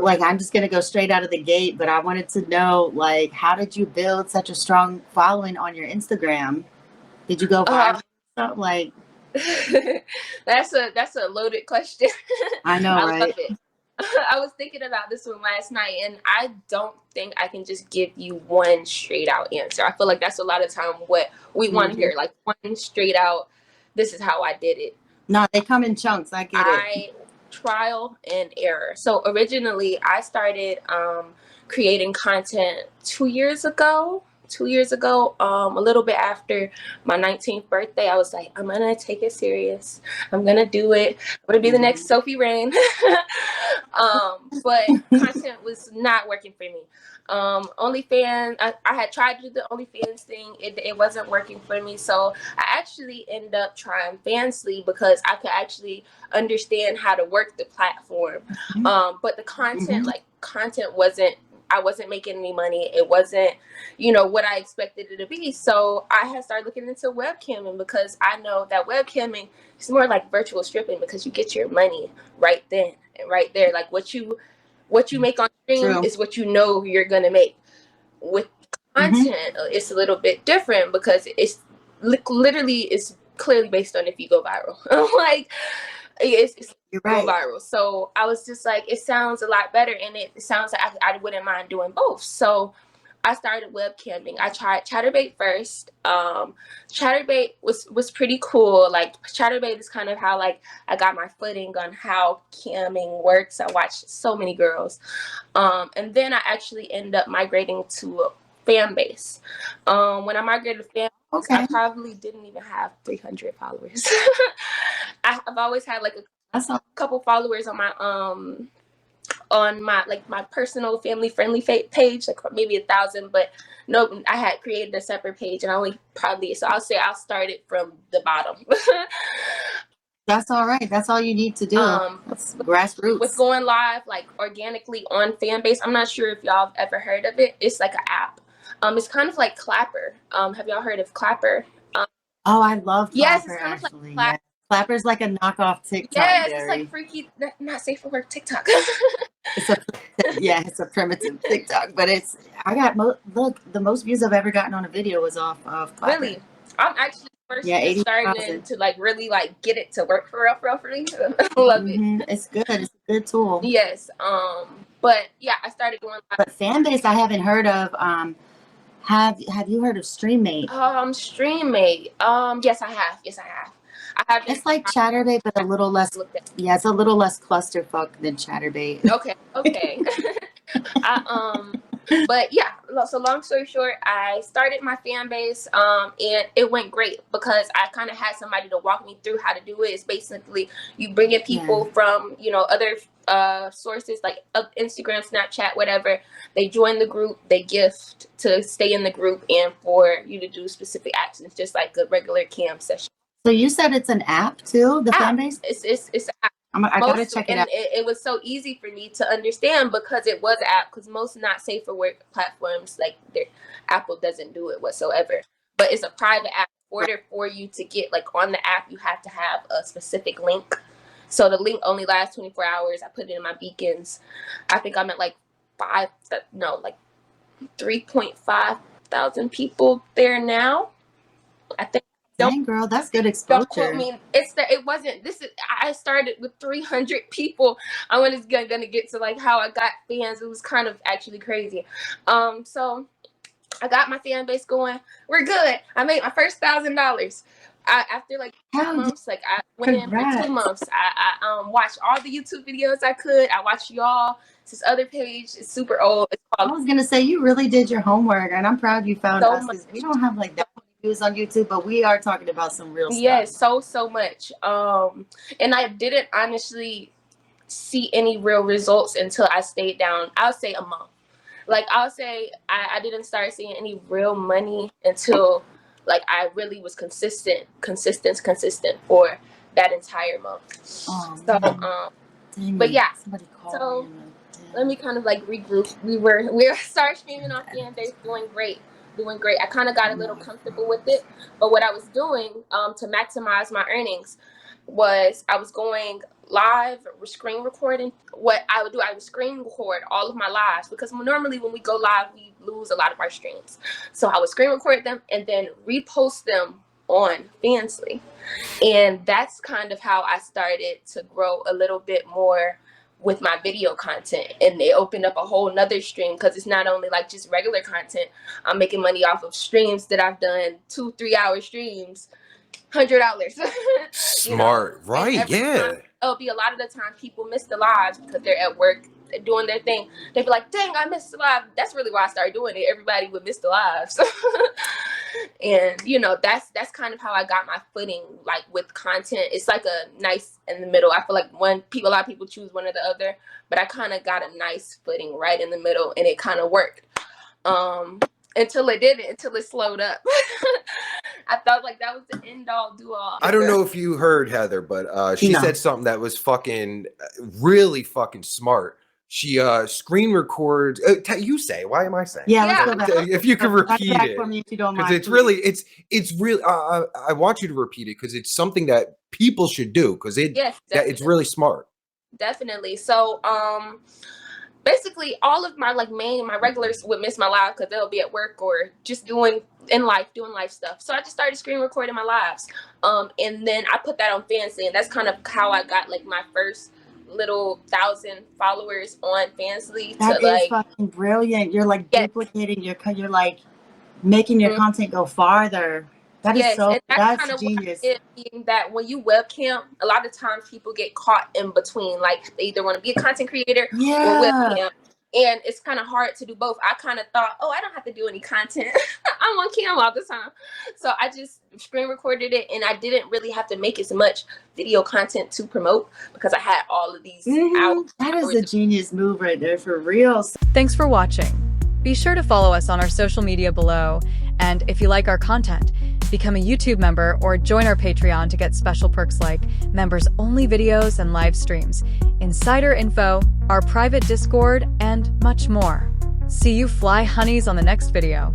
like, I'm just gonna go straight out of the gate, but I wanted to know, like, how did you build such a strong following on your Instagram? Did you go viral? Like, that's a loaded question. I know, I right? love it. I was thinking about this one last night, and I don't think I can just give you one straight out answer. I feel like that's a lot of time what we want to hear, like one straight out, this is how I did it. No, they come in chunks. I get it. Trial and error. So originally I started creating content 2 years ago, a little bit after my 19th birthday. I was like, I'm gonna take it serious. I'm gonna do it. I'm gonna be the next Sophie Rain. But content was not working for me. OnlyFans, I had tried to do the OnlyFans thing. It wasn't working for me. So I actually ended up trying Fansly because I could actually understand how to work the platform. But the content, I wasn't making any money. It wasn't, what I expected it to be. So I had started looking into webcamming because I know that webcamming is more like virtual stripping because you get your money right then and right there. Like what you make on stream is what you're gonna make. With content, it's a little bit different because it's literally is clearly based on if you go viral. Like it's You're right. Go viral. So I was just like, it sounds a lot better, and it sounds like I wouldn't mind doing both. So I started webcamming. I tried Chaturbate first. Chaturbate was pretty cool. Like Chaturbate is kind of how like I got my footing on how camming works. I watched so many girls, and then I actually ended up migrating to a fan base. When I migrated to fan base, I probably didn't even have 300 followers. I've always had like a couple followers on my personal family friendly page, like maybe 1,000, but no, I had created a separate page, and so I'll say I'll start it from the bottom. That's all right. That's all you need to do. That's grassroots. With going live like organically on Fanbase, I'm not sure if y'all have ever heard of it. It's like an app. It's kind of like Clapper. Have y'all heard of Clapper? Oh, I love Clapper. Yes, it's kind of like Clapper. Clapper's like a knockoff TikTok. Yes, it's like freaky, not safe for work TikTok. It's a primitive TikTok, but the most views I've ever gotten on a video was off of Clapper. Really? I'm actually first starting to like really like get it to work for real. I love it. It's good. It's a good tool. Yes. But yeah, I started going live. But Fanbase I haven't heard of. Have you heard of Streamate? Streamate. Yes, I have. It's like Chaturbate, but a little less. Yeah, it's a little less clusterfuck than Chaturbate. Okay. But yeah. So long story short, I started my fan base, and it went great because I kind of had somebody to walk me through how to do it. It's basically you bring in people from other sources like Instagram, Snapchat, whatever. They join the group, they gift to stay in the group, and for you to do specific actions, just like a regular cam session. So you said it's an app too, the Fanbase? It's an app. I gotta check it out. It was so easy for me to understand because it was an app. Because most not safe for work platforms, like Apple doesn't do it whatsoever. But it's a private app. In order for you to get like on the app, you have to have a specific link. So the link only lasts 24 hours. I put it in my beacons. I think I'm at like 3.5 thousand people there now. I think. Dang, girl, that's good exposure. Don't quote me. I started with 300 people. I was gonna get to like how I got fans. It was kind of actually crazy. So I got my fan base going. We're good. I made my first $1,000. After like 2 months, like I went in for 2 months. I watched all the YouTube videos I could. I watched y'all. This other page is super old. I was gonna say you really did your homework, and I'm proud you found us because we don't have like that many views on YouTube, but we are talking about some real stuff. Yes, so much. And I didn't honestly see any real results until I stayed down. I'll say a month. Like I'll say I didn't start seeing any real money until like I really was consistent for that entire month. But yeah, so let me kind of like regroup. We started streaming on Fanbase, doing great. I kind of got a little comfortable with it, but what I was doing to maximize my earnings was I was going live screen recording, what I would do, I would screen record all of my lives, because normally when we go live, we lose a lot of our streams. So I would screen record them and then repost them on Fansly. And that's kind of how I started to grow a little bit more with my video content. And it opened up a whole nother stream, because it's not only like just regular content. I'm making money off of streams that I've done, 2-3 hour streams, $100. Smart, right? Yeah. It'll be a lot of the time people miss the lives because they're at work doing their thing. They'd be like, dang, I missed the live. That's really why I started doing it. Everybody would miss the lives. And that's kind of how I got my footing, like with content. It's like a nice in the middle. I feel like a lot of people choose one or the other, but I kind of got a nice footing right in the middle, and it kind of worked. Until it slowed up. I felt like that was the end all do all. I don't know if you heard Heather, but she said something that was really fucking smart. She screen records. You say, why am I saying? Yeah. If you could repeat it, for me if you don't mind. Because it's really. I want you to repeat it, because it's something that people should do, because it's really smart. Definitely. So basically all of my my regulars would miss my live because they'll be at work or just doing life stuff. So I just started screen recording my lives. And then I put that on Fansly, and that's kind of how I got like my first little 1,000 followers on Fansly. That is fucking brilliant. You're like duplicating you're like making your content go farther. That is that's genius. Being that when you webcam, a lot of times people get caught in between. Like they either want to be a content creator or webcam. And it's kind of hard to do both. I kind of thought, I don't have to do any content. I'm on cam all the time. So I just screen recorded it, and I didn't really have to make as much video content to promote because I had all of these out. That is a genius move right there, for real. Thanks for watching. Be sure to follow us on our social media below. And if you like our content, become a YouTube member or join our Patreon to get special perks like members-only videos and live streams, insider info, our private Discord, and much more. See you fly honeys on the next video.